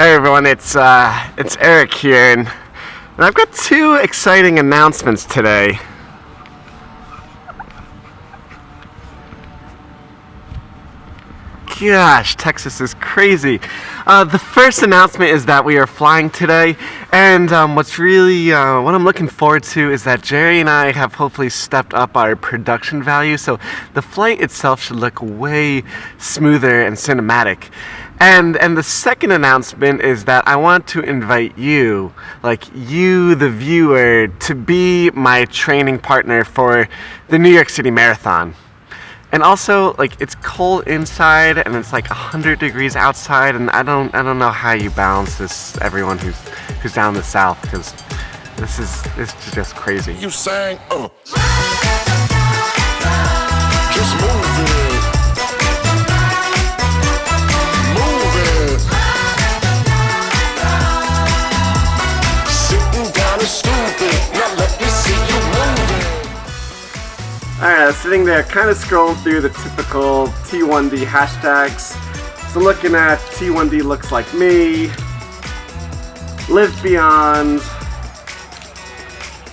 Hey everyone, it's Eric here, and I've got two exciting announcements today. Gosh, Texas is crazy. The first announcement is that we are flying today, and what I'm looking forward to is that Jerry and I have hopefully stepped up our production value, so the flight itself should look way smoother and cinematic. And the second announcement is that I want to invite you, the viewer, to be my training partner for the New York City Marathon. And also, it's cold inside and it's 100 degrees outside, and I don't know how you balance this, everyone who's down in the South, because this is just crazy. You sang, just move it. Move it. Sitting down is stupid. Now let me see you move it. Alright, I was sitting there kind of scrolling through the typical T1D hashtags. So looking at T1D looks like me, Live Beyond,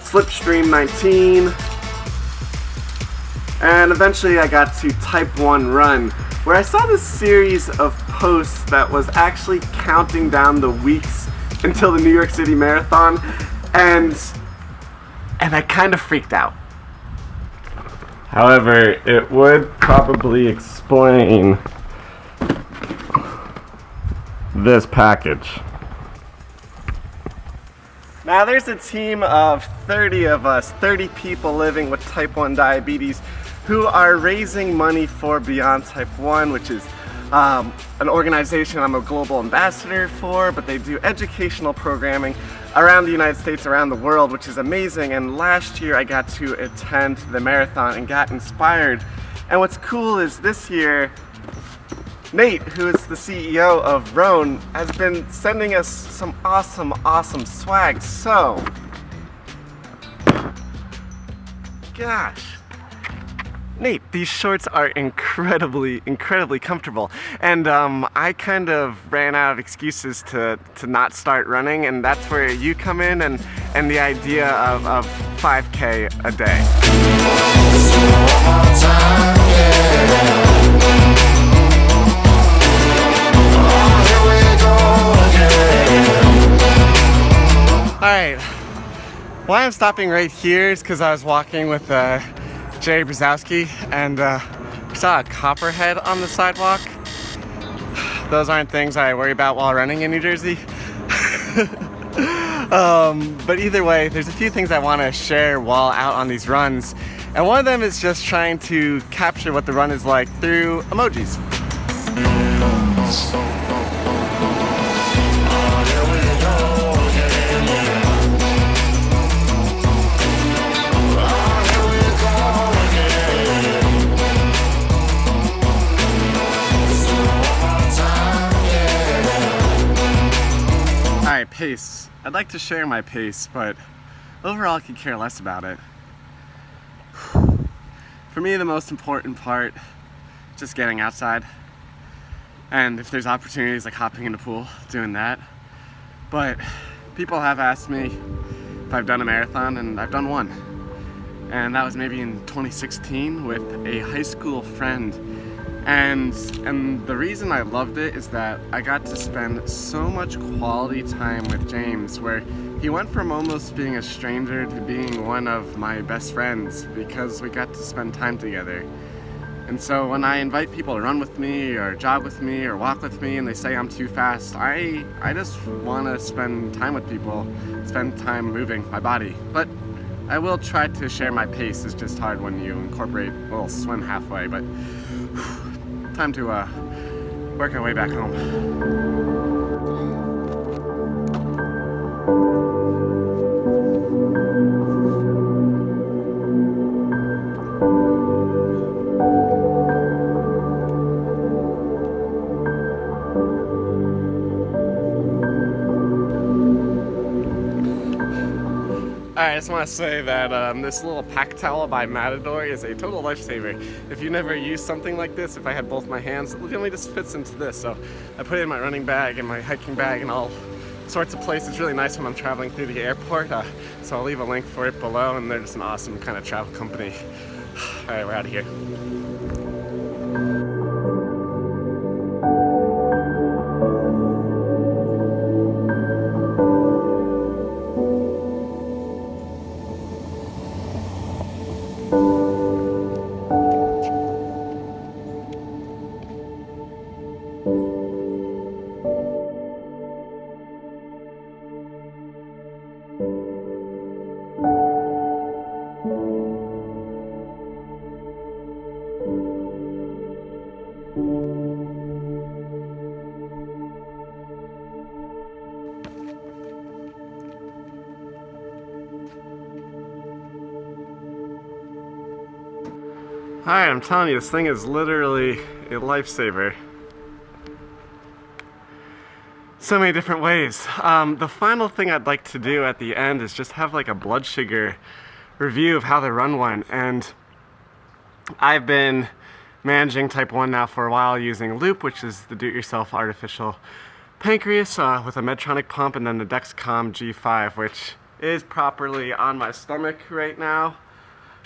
Slipstream 19, and eventually I got to Type 1 Run, where I saw this series of posts that was actually counting down the weeks until the New York City Marathon, and I kind of freaked out. However, it would probably explain this package. Now there's a team of 30 of us, 30 people living with type 1 diabetes who are raising money for Beyond Type 1, which is an organization I'm a global ambassador for, but they do educational programming around the United States, around the world, which is amazing. And last year I got to attend the marathon and got inspired. And what's cool is this year, Nate, who is the CEO of Rhone, has been sending us some awesome swag. So, gosh. Nate, these shorts are incredibly comfortable, and I kind of ran out of excuses to not start running, and that's where you come in, and the idea of 5K a day. Alright, why I'm stopping right here is because I was walking with Jerry Brzezowski, and saw a copperhead on the sidewalk. Those aren't things I worry about while running in New Jersey. But either way, there's a few things I want to share while out on these runs, and one of them is just trying to capture what the run is like through emojis. Alright, pace. I'd like to share my pace, but overall I could care less about it. For me, the most important part is just getting outside. And if there's opportunities like hopping in the pool, doing that. But people have asked me if I've done a marathon, and I've done one. And that was maybe in 2016 with a high school friend. And the reason I loved it is that I got to spend so much quality time with James, where he went from almost being a stranger to being one of my best friends because we got to spend time together. And so when I invite people to run with me or jog with me or walk with me and they say I'm too fast, I just want to spend time with people, spend time moving my body. But I will try to share my pace. It's just hard when you incorporate a little swim halfway, but time to work our way back home. Alright, I just want to say that this little pack towel by Matador is a total lifesaver. If you never use something like this, if I had both my hands, it only just fits into this. So I put it in my running bag and my hiking bag and all sorts of places. It's really nice when I'm traveling through the airport. So I'll leave a link for it below, and they're just an awesome kind of travel company. Alright, we're out of here. Alright, I'm telling you, this thing is literally a lifesaver. So many different ways. The final thing I'd like to do at the end is just have like a blood sugar review of how the run went. And I've been managing type 1 now for a while using Loop, which is the do-it-yourself artificial pancreas with a Medtronic pump, and then the Dexcom G5, which is properly on my stomach right now.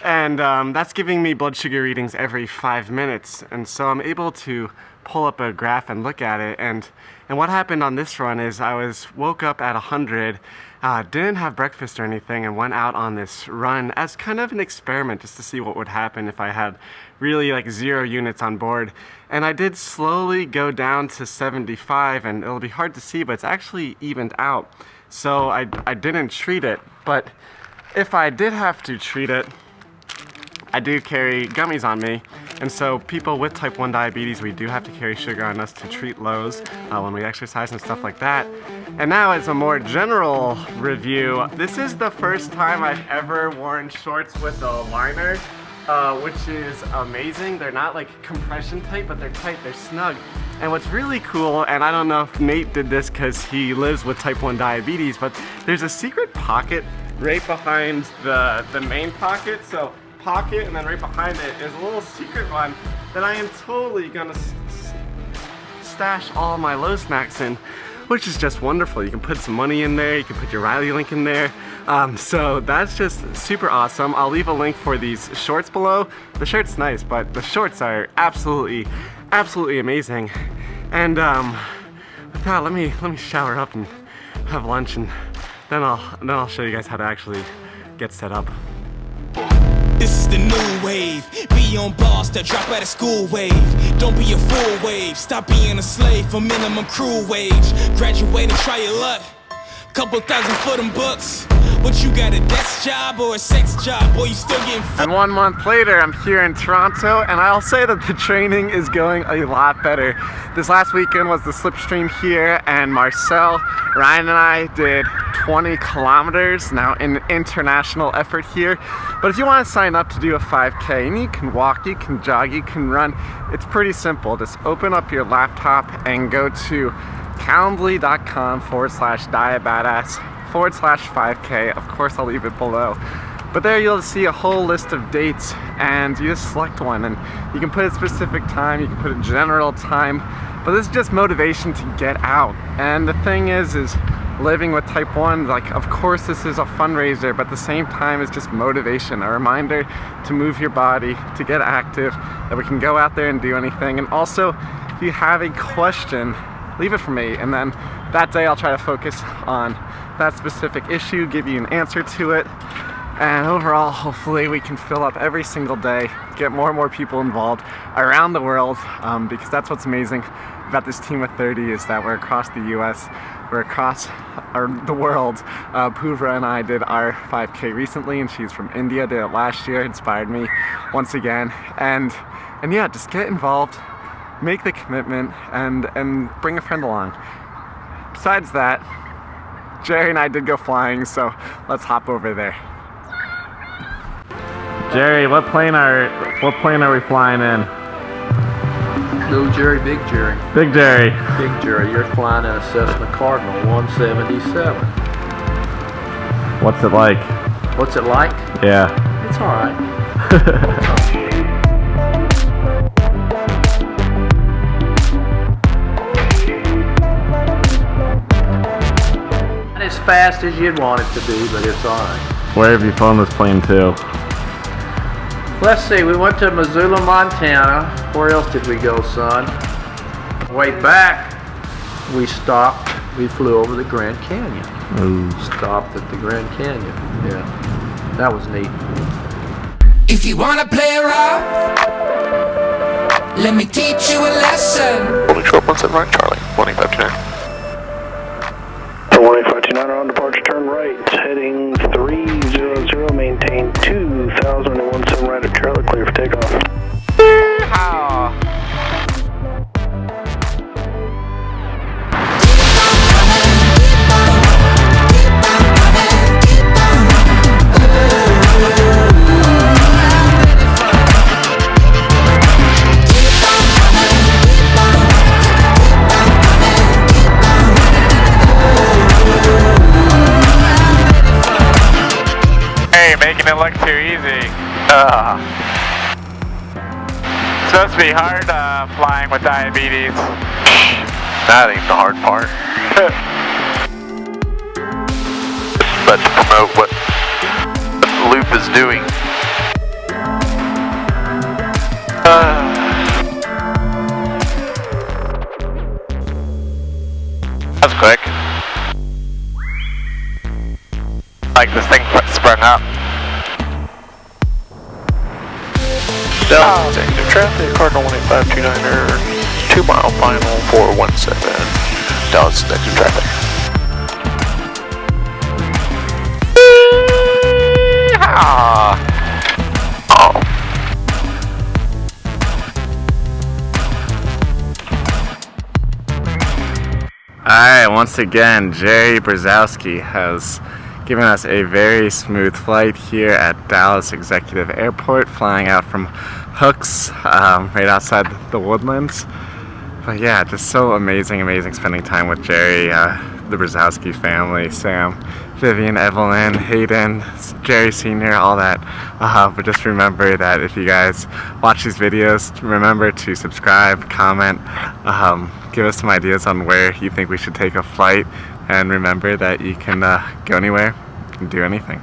And that's giving me blood sugar readings every 5 minutes, and so I'm able to pull up a graph and look at it. And what happened on this run is I woke up at 100, didn't have breakfast or anything, and went out on this run as kind of an experiment just to see what would happen if I had really like 0 units on board. And I did slowly go down to 75, and it'll be hard to see, but it's actually evened out. So I didn't treat it, but if I did have to treat it, I do carry gummies on me, and so people with type 1 diabetes, we do have to carry sugar on us to treat lows when we exercise and stuff like that. And now, as a more general review, this is the first time I've ever worn shorts with a liner, which is amazing. They're not like compression tight, but they're tight, they're snug. And what's really cool, and I don't know if Nate did this because he lives with type 1 diabetes, but there's a secret pocket right behind the main pocket. So pocket, and then right behind it is a little secret one that I am totally gonna stash all my low snacks in, which is just wonderful. You can put some money in there, you can put your Riley link in there, so that's just super awesome. I'll leave a link for these shorts below. The shirt's nice, but the shorts are absolutely amazing. And with that, let me shower up and have lunch, and then I'll show you guys how to actually get set up. This is the new wave. Be on boss that drop out of school wave. Don't be a fool wave. Stop being a slave for minimum crew wage. Graduate and try your luck. Couple thousand for them bucks. What you got, a desk job or a sex job? Boy, you still getting And 1 month later, I'm here in Toronto, and I'll say that the training is going a lot better. This last weekend was the slipstream here, and Marcel, Ryan, and I did 20 kilometers, now an international effort here. But if you want to sign up to do a 5K, and you can walk, you can jog, you can run, it's pretty simple. Just open up your laptop and go to calendly.com/diabadass/5K. Of course, I'll leave it below. But there you'll see a whole list of dates, and you just select one, and you can put a specific time, you can put a general time, but this is just motivation to get out. And the thing is living with type 1, like, of course this is a fundraiser, but at the same time it's just motivation, a reminder to move your body, to get active, that we can go out there and do anything. And also, if you have a question, leave it for me, and then that day I'll try to focus on that specific issue, give you an answer to it, and overall, hopefully we can fill up every single day, get more and more people involved around the world, because that's what's amazing about this team of 30 is that we're across the US, we're across the world. Puvra and I did our 5K recently, and she's from India, did it last year, inspired me once again, and yeah, just get involved, make the commitment, and bring a friend along. Besides that, Jerry and I did go flying, so let's hop over there. Jerry, what plane are we flying in? Little Jerry, Big Jerry. Big Jerry. Big Jerry, you're flying in a Cessna Cardinal 177. What's it like? What's it like? Yeah. It's alright. Not as fast as you'd want it to be, but it's alright. Where have you flown this plane to? Let's see, we went to Missoula, Montana. Where else did we go, son? Way back, we stopped. We flew over the Grand Canyon. Ooh. Stopped at the Grand Canyon. Yeah, that was neat. If you wanna play rough, let me teach you a lesson. Holding short 17 right, Charlie, 18529. 18529 on departure, turn right, heading 300, maintain 2017 right at Charlie, clear for takeoff. Making it look too easy. It's supposed to be hard flying with diabetes. That ain't the hard part. But to promote what the loop is doing. That's quick. Like this thing sprung up. Delta Executive Traffic, Cardinal 18529er, 2 mile final 417. Dallas Executive Traffic. Oh. Alright, once again, Jerry Brzezowski has given us a very smooth flight here at Dallas Executive Airport, flying out from Hooks, right outside the Woodlands. But yeah, just so amazing spending time with Jerry, the Brzezowski family, Sam, Vivian, Evelyn, Hayden, Jerry Sr., all that. But just remember that if you guys watch these videos, remember to subscribe, comment, give us some ideas on where you think we should take a flight, and remember that you can go anywhere and do anything.